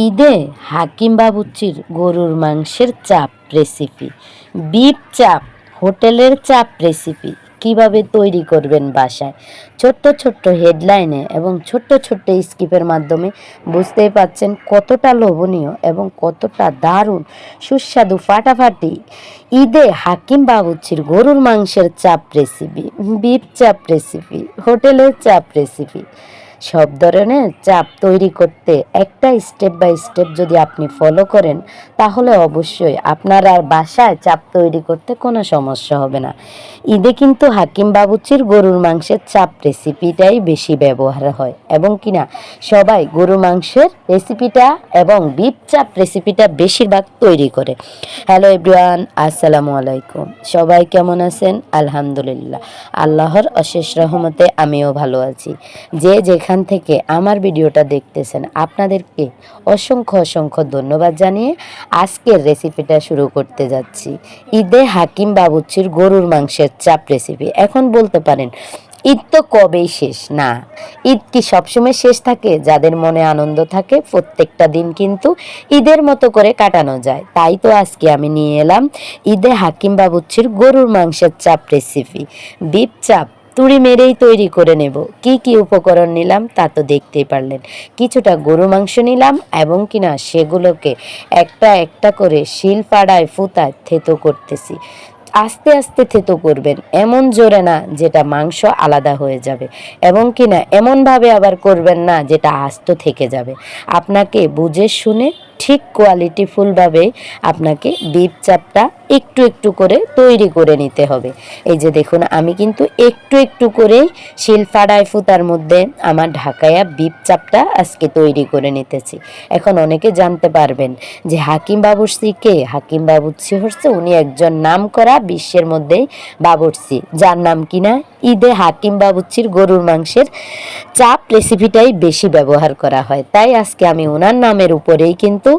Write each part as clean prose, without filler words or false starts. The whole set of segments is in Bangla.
ঈদে হাকিম বাবুর্চির গরুর মাংসের চাপ রেসিপি, বিফ চাপ, হোটেলের চাপ রেসিপি কিভাবে তৈরি করবেন বাসায়। ছোট্ট ছোট্ট হেডলাইনে এবং ছোট্ট ছোট্ট স্কিপের মাধ্যমে বুঝতেই পাচ্ছেন কতটা লোভনীয় এবং কতটা দারুণ সুস্বাদু ফাটাফাটি ঈদে হাকিম বাবুর্চির গরুর মাংসের চাপ রেসিপি, বিফ চাপ রেসিপি, হোটেলের চাপ রেসিপি। সব ধরনের চাপ তৈরি করতে একটা স্টেপ বাই স্টেপ যদি আপনি ফলো করেন, তাহলে অবশ্যই আপনার আর বাসায় চাপ তৈরি করতে কোনো সমস্যা হবে না। ঈদে কিন্তু হাকিম বাবুর্চির গরুর মাংসের চাপ রেসিপিটাই বেশি ব্যবহার হয় এবং কিনা সবাই গরু মাংসের রেসিপিটা এবং বিফ চাপ রেসিপিটা বেশিরভাগ তৈরি করে। হ্যালো এভরিওয়ান, আসসালামু আলাইকুম। সবাই কেমন আছেন? আলহামদুলিল্লাহ, আল্লাহর অশেষ রহমতে আমিও ভালো আছি। যে যেখান থেকে আমার ভিডিওটা দেখতেছেন আপনাদেরকে অসংখ্য অসংখ্য ধন্যবাদ জানিয়ে আজকের রেসিপিটা শুরু করতে যাচ্ছি। ঈদে হাকিম বাবুর্চির গরুর মাংসের চাপ রেসিপি। এখন বলতে পারেন ঈদ তো কবেই শেষ? না, ঈদ কি সবসময় শেষ থাকে? যাদের মনে আনন্দ থাকে প্রত্যেকটা দিন কিন্তু ঈদের মতো করে কাটানো যায়। তাই তো আজকে আমি নিয়ে এলাম ঈদে হাকিম বাবুর্চির গরুর মাংসের চাপ রেসিপি, বিফ চাপ। তুড়ি মেরেই তৈরি করে নেব। কি কি উপকরণ নিলাম তা তো দেখতেই পারলেন। কিছুটা গরু মাংস নিলাম এবং কিনা সেগুলোকে একটা একটা করে শিল পাড়ায় ফুতায় থেতো করতেছি। আস্তে আস্তে থেতো করবেন, এমন জোরে না যেটা মাংস আলাদা হয়ে যাবে, এবং কিনা এমনভাবে আবার করবেন না যেটা আস্ত থেকে যাবে। আপনাকে বুঝে শুনে ঠিক কোয়ালিটিফুলভাবে আপনাকে বিফ চাপটা একটু একটু করে তৈরি করে নিতে হবে। এই যে দেখুন, আমি কিন্তু একটু একটু করে শিলফাড়ায় ফুতার মধ্যে আমার ঢাকায়া বিফ চাপটা আজকে তৈরি করে নিতেছি। এখন অনেকে জানতে পারবেন যে হাকিম বাবুর্চি কে? হাকিম বাবুর্চি হচ্ছে উনি একজন নাম করা বিশ্বের মধ্যেই বাবুর্চি, যার নাম কিনা ঈদে হাকিম বাবুর্চির গরুর মাংসের চাপ রেসিপিটাই বেশি ব্যবহার করা হয়। তাই আজকে আমি ওনার নামের উপরেই কিন্তু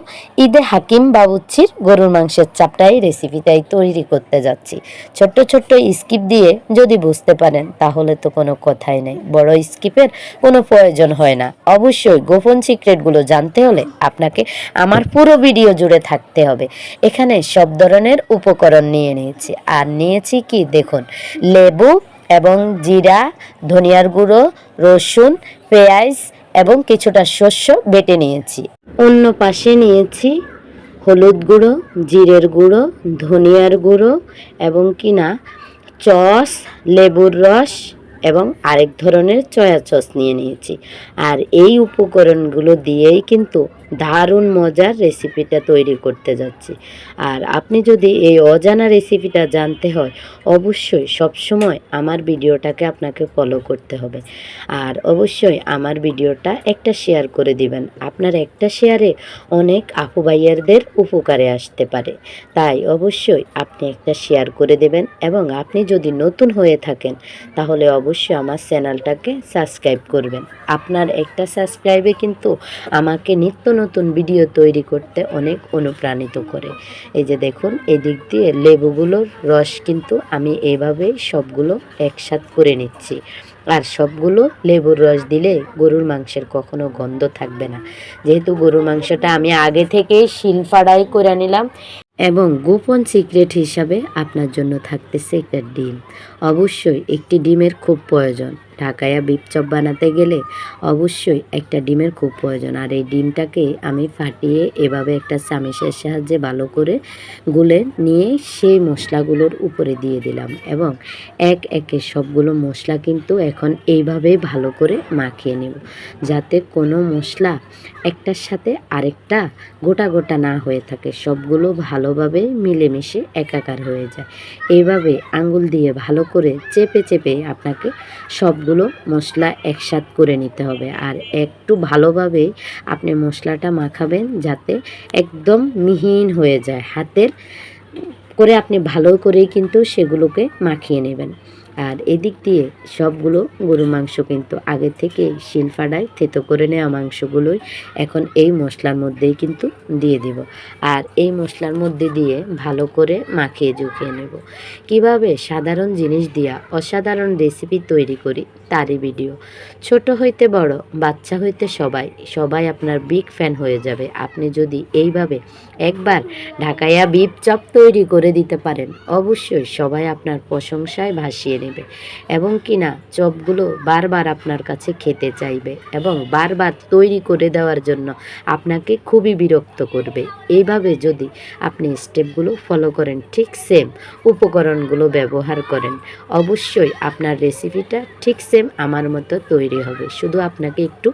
ঈদে হাকিম বাবুর্চির গরুর মাংসের চাপটাই রেসিপিটাই তৈরি করতে যাচ্ছি। ছোট্ট ছোট্ট স্কিপ দিয়ে যদি বুঝতে পারেন তাহলে তো কোনো কথাই নেই, বড় স্কিপের কোনো প্রয়োজন হয় না। অবশ্যই গোপন সিক্রেটগুলো জানতে হলে আপনাকে আমার পুরো ভিডিও জুড়ে থাকতে হবে। এখানে সব ধরনের উপকরণ নিয়ে নিয়েছি, আর নিয়েছি কি দেখুন, লেবু এবং জিরা, ধনিয়ার গুঁড়ো, রসুন, পেঁয়াজ এবং কিছুটা শস্য বেটে নিয়েছি। অন্য পাশে নিয়েছি হলুদ গুঁড়ো, জিরের গুঁড়ো, ধনিয়ার গুঁড়ো এবং কিনা চস, লেবুর রস এবং আরেক ধরনের সয়া সস নিয়ে নিয়েছি। আর এই উপকরণগুলো দিয়েই কিন্তু দারুণ মজার রেসিপিটা তৈরি করতে যাচ্ছি। আর আপনি যদি এই অজানা রেসিপিটা জানতে হয়, অবশ্যই সবসময় আমার ভিডিওটাকে আপনাকে ফলো করতে হবে। আর অবশ্যই আমার ভিডিওটা একটা শেয়ার করে দিবেন। আপনার একটা শেয়ারে অনেক আপু ভাইয়ারদের উপকারে আসতে পারে। তাই অবশ্যই আপনি একটা শেয়ার করে দেবেন, এবং আপনি যদি নতুন হয়ে থাকেন তাহলে অবশ্যই আমার চ্যানেলটাকে সাবস্ক্রাইব করবেন। আপনার একটা সাবস্ক্রাইবে কিন্তু আমাকে নিত্য নতুন ভিডিও তৈরি করতে অনেক অনুপ্রাণিত করে। এই যে দেখুন, এদিক দিয়ে লেবুগুলোর রস কিন্তু আমি এইভাবেই সবগুলো একসাথ করে নিচ্ছি। আর সবগুলো লেবুর রস দিলে গরুর মাংসের কখনো গন্ধ থাকবে না। যেহেতু গরুর মাংসটা আমি আগে থেকেই শিলফাড়াই করে নিলাম। এবং গোপন সিক্রেট হিসাবে আপনার জন্য থাকতেছে একটা ডিম। অবশ্যই একটি ডিমের খুব প্রয়োজন। ঢাকায়া বিফ চপ বানাতে গেলে অবশ্যই একটা ডিমের খুব প্রয়োজন। আর এই ডিমটাকে আমি ফাটিয়ে এভাবে একটা চামিচের সাহায্যে ভালো করে গুলে নিয়ে সেই মশলাগুলোর উপরে দিয়ে দিলাম, এবং এক একে সবগুলো মশলা কিন্তু এখন এইভাবেই ভালো করে মাখিয়ে নেব, যাতে কোনো মশলা একটার সাথে আরেকটা গোটা গোটা না হয়ে থাকে, সবগুলো ভালোভাবে মিলেমিশে একাকার হয়ে যায়। এইভাবে আঙ্গুল দিয়ে ভালো করে চেপে চেপে আপনাকে সবগুলো মশলা একসাথ করে নিতে হবে। আর একটু ভালোভাবে আপনি মশলাটা মাখাবেন যাতে একদম মিহিন হয়ে যায়। হাতের করে আপনি ভালো করেই কিন্তু সেগুলোকে মাখিয়ে নেবেন। আর এদিক দিয়ে সবগুলো গরুর মাংস কিন্তু আগে থেকে শিলফাডায় থেতো করে নেওয়া মাংসগুলোই এখন এই মশলার মধ্যেই কিন্তু দিয়ে দিব। আর এই মশলার মধ্যে দিয়ে ভালো করে মাখিয়ে ঝুঁকিয়ে নেব। কিভাবে সাধারণ জিনিস দিয়া অসাধারণ রেসিপি তৈরি করি তারই ভিডিও। ছোট হইতে বড়, বাচ্চা হইতে সবাই আপনার বিগ ফ্যান হয়ে যাবে আপনি যদি এইভাবে একবার ঢাকাইয়া বিফ চপ তৈরি করে দিতে পারেন। অবশ্যই সবাই আপনার প্রশংসায় ভাসিয়ে নেবে এবং কিনা চপগুলো বারবার আপনার কাছে খেতে চাইবে এবং বারবার তৈরি করে দেওয়ার জন্য আপনাকে খুবই বিরক্ত করবে। এইভাবে যদি আপনি স্টেপগুলো ফলো করেন, ঠিক সেম উপকরণগুলো ব্যবহার করেন, অবশ্যই আপনার রেসিপিটা ঠিক সেম আমার মতো তৈরি হবে। শুধু আপনাকে একটু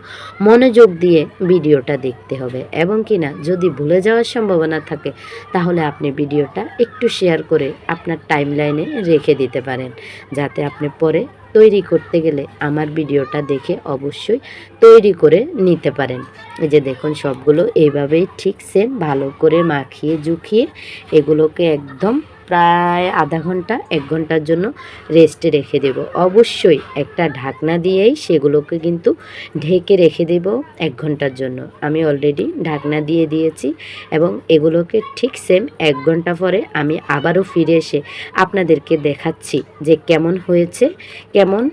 মনোযোগ দিয়ে ভিডিওটা দেখতে হবে এবং কিনা যদি ভুলে যাওয়ার সম্ভাবনা থাকে তাহলে আপনি ভিডিওটা একটু শেয়ার করে আপনার টাইমলাইনে রেখে দিতে পারেন, যাতে আপনি পরে তৈরি করতে গেলে আমার ভিডিওটা দেখে অবশ্যই তৈরি করে নিতে পারেন। এই যে দেখুন সবগুলো এইভাবেই ঠিক সেম ভালো করে মাখিয়ে ঝুঁকিয়ে এগুলোকে একদম প্রায় আধা ঘন্টা 1 ঘন্টার জন্য রেস্টে রেখে দেব। অবশ্যই একটা ঢাকনা দিয়েই সেগুলোকে কিন্তু ঢেকে রেখে দেব 1 ঘন্টার জন্য। আমি অলরেডি ঢাকনা দিয়ে দিয়েছি এবং এগুলোকে ঠিক সেম 1 ঘন্টা পরে আমি আবারও ফিরে এসে আপনাদেরকে দেখাচ্ছি যে কেমন হয়েছে, কেমন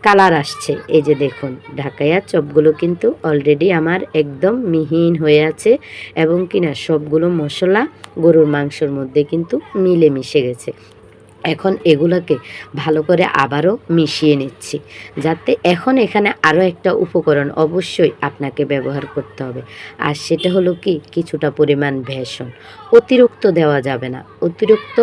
কালার আসছে। এই যে দেখুন ঢাকাইয়া চপগুলো কিন্তু অলরেডি আমার একদম মিহিন হয়ে আছে এবং কিনা সবগুলো মশলা গরুর মাংসের মধ্যে কিন্তু মিলে মিশে গেছে। এখন এগুলোকে ভালো করে আবারও মিশিয়ে নিচ্ছি, যাতে এখন এখানে আরও একটা উপকরণ অবশ্যই আপনাকে ব্যবহার করতে হবে। আর সেটা হলো কি, কিছুটা পরিমাণ বেসন। অতিরিক্ত দেওয়া যাবে না, অতিরিক্ত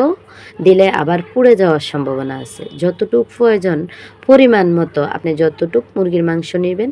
দিলে আবার পুড়ে যাওয়ার সম্ভাবনা আছে। যতটুক প্রয়োজন পরিমাণ মতো আপনি যতটুক মুরগির মাংস নেবেন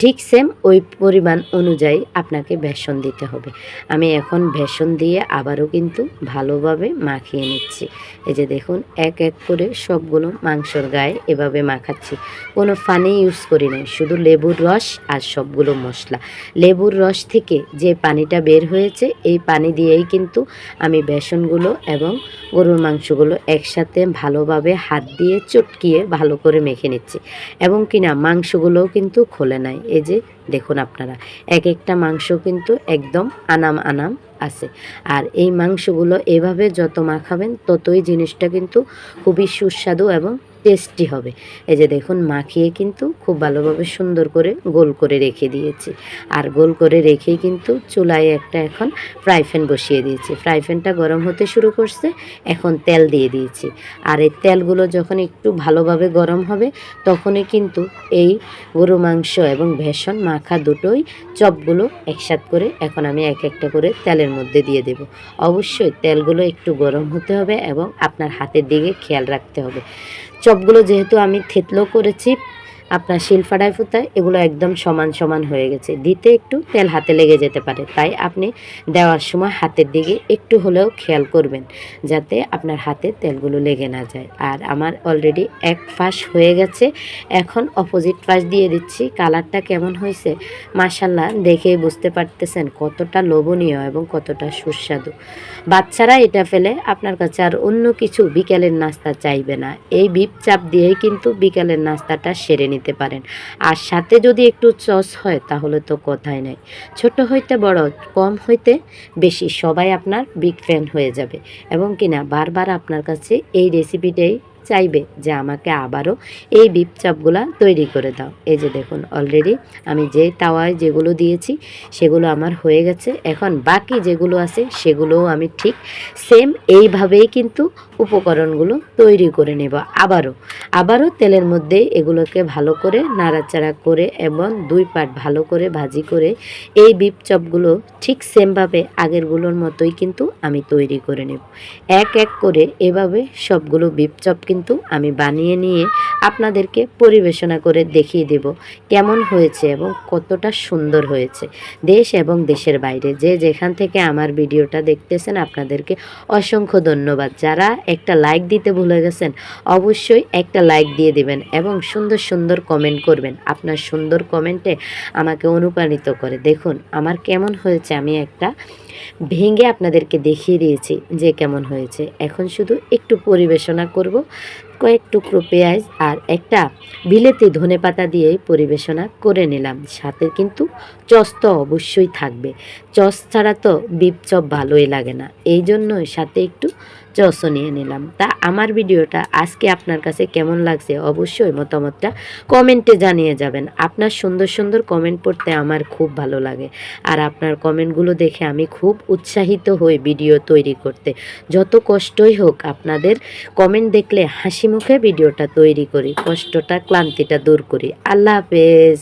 ঠিক সেম ওই পরিমাণ অনুযায়ী আপনাকে বেসন দিতে হবে। আমি এখন বেসন দিয়ে আবারও কিন্তু ভালোভাবে মাখিয়ে নিচ্ছি। এই যে দেখুন এক এক করে সবগুলো মাংসর গায়ে এভাবে মাখাচ্ছি। কোনো পানি ইউজ করি নাই, শুধু লেবুর রস আর সবগুলো মশলা। লেবুর রস থেকে যে পানিটা বের হয়েছে এই পানি দিয়েই কিন্তু আমি বেসনগুলো এবং গরুর মাংসগুলো একসাথে ভালোভাবে হাত দিয়ে চটকিয়ে ভালো করে মেখে নিচ্ছি এবং কিনা মাংসগুলোও কিন্তু খোলে নাই। এই যে দেখুন আপনারা এক একটা মাংস কিন্তু একদম আনাম আনাম আছে। আর এই মাংসগুলো এভাবে যত মাখাবেন ততই জিনিসটা কিন্তু খুবই সুস্বাদু এবং টেস্টি হবে। এই যে দেখুন মাখিয়ে কিন্তু খুব ভালোভাবে সুন্দর করে গোল করে রেখে দিয়েছি। আর গোল করে রেখেই কিন্তু চুলায় একটা এখন ফ্রাই প্যান বসিয়ে দিয়েছি। ফ্রাই প্যানটা গরম হতে শুরু করছে, এখন তেল দিয়ে দিয়েছি। আর এই তেলগুলো যখন একটু ভালোভাবে গরম হবে তখনই কিন্তু এই গরু মাংস এবং বেসন মাখা দুটোই চপগুলো একসাথে করে এখন আমি এক একটা করে তেলের মধ্যে দিয়ে দেব। অবশ্যই তেলগুলো একটু গরম হতে হবে এবং আপনার হাতের দিকে খেয়াল রাখতে হবে। চপগুলো যেহেতু আমি থেতলো করেছি আপনার শিলফাটায় ফুতায়, এগুলো একদম সমান সমান হয়ে গেছে। দিতে একটু তেল হাতে লেগে যেতে পারে, তাই আপনি দেওয়ার সময় হাতের দিকে একটু হলেও খেয়াল করবেন যাতে আপনার হাতে তেলগুলো লেগে না যায়। আর আমার অলরেডি এক পাশ হয়ে গেছে, এখন অপোজিট পাশ দিয়ে দিচ্ছি। কালারটা কেমন হয়েছে মাশাল্লাহ, দেখেই বুঝতে পারতেছেন কতটা লোভনীয় এবং কতটা সুস্বাদু। বাচ্চারা এটা ফেলে আপনার কাছে আর অন্য কিছু বিকেলের নাস্তা চাইবে না। এই বিফ চাপ দিয়েই কিন্তু বিকেলের নাস্তাটা সেরে নিতে পারেন। আর সাথে যদি একটু সস হয় তাহলে তো কথাই নাই। ছোট হইতে বড়, কম হইতে বেশি সবাই আপনার বিগ ফ্যান হয়ে যাবে এবং কিনা বারবার আপনার কাছে এই রেসিপিটাই চাইবে যে আমাকে আবারও এই বিফ চাপগুলা তৈরি করে দাও। এই যে দেখুন অলরেডি আমি যে তাওয়ায় যেগুলো দিয়েছি সেগুলো আমার হয়ে গেছে। এখন বাকি যেগুলো আছে সেগুলোও আমি ঠিক সেম এইভাবেই কিন্তু উপকরণগুলো তৈরি করে নেব। আবারও তেলের মধ্যে এগুলোকে ভালো করে নাড়াচাড়া করে এবং 2 পার্ট ভালো করে ভাজি করে এই বিফ চপগুলো ঠিক সেমভাবে আগেরগুলোর মতোই কিন্তু আমি তৈরি করে নেব। এক এক করে এভাবে সবগুলো বিফ চপ কিন্তু আমি বানিয়ে নিয়ে আপনাদেরকে পরিবেশনা করে দেখিয়ে দেব কেমন হয়েছে এবং কতটা সুন্দর হয়েছে। দেশ এবং দেশের বাইরে যে যেখান থেকে আমার ভিডিওটা দেখতেছেন আপনাদেরকে অসংখ্য ধন্যবাদ। যারা একটা লাইক দিতে ভুলে গেছেন অবশ্যই একটা লাইক দিয়ে দিবেন এবং সুন্দর সুন্দর কমেন্ট করবেন। আপনার সুন্দর কমেন্টে আমাকে অনুপ্রাণিত করে। দেখুন আমার কেমন হয়েছে, আমি একটা ভেঙে আপনাদেরকে দেখিয়ে দিয়েছি যে কেমন হয়েছে। এখন শুধু একটু পরিবেশনা করব, কয়েক টুকরো পেঁয়াজ আর একটা বিলেতি ধনেপাতা দিয়ে পরিবেশনা করে নিলাম। সাথে কিন্তু চস তো অবশ্যই থাকবে, চস ছাড়া তো বিফ চপ ভালোই লাগে না, এই জন্যই সাথে একটু চসও নিয়ে নিলাম। তা আমার ভিডিওটা আজকে আপনার কাছে কেমন লাগছে অবশ্যই মতামতটা কমেন্টে জানিয়ে যাবেন। আপনার সুন্দর সুন্দর কমেন্ট পড়তে আমার খুব ভালো লাগে, আর আপনার কমেন্টগুলো দেখে আমি খুব উৎসাহিত হই ভিডিও তৈরি করতে। যত কষ্টই হোক আপনাদের কমেন্ট দেখলে হাসি মুখে ভিডিওটা তৈরি করি, কষ্টটা ক্লান্তিটা দূর করি। আল্লাহ হাফেজ।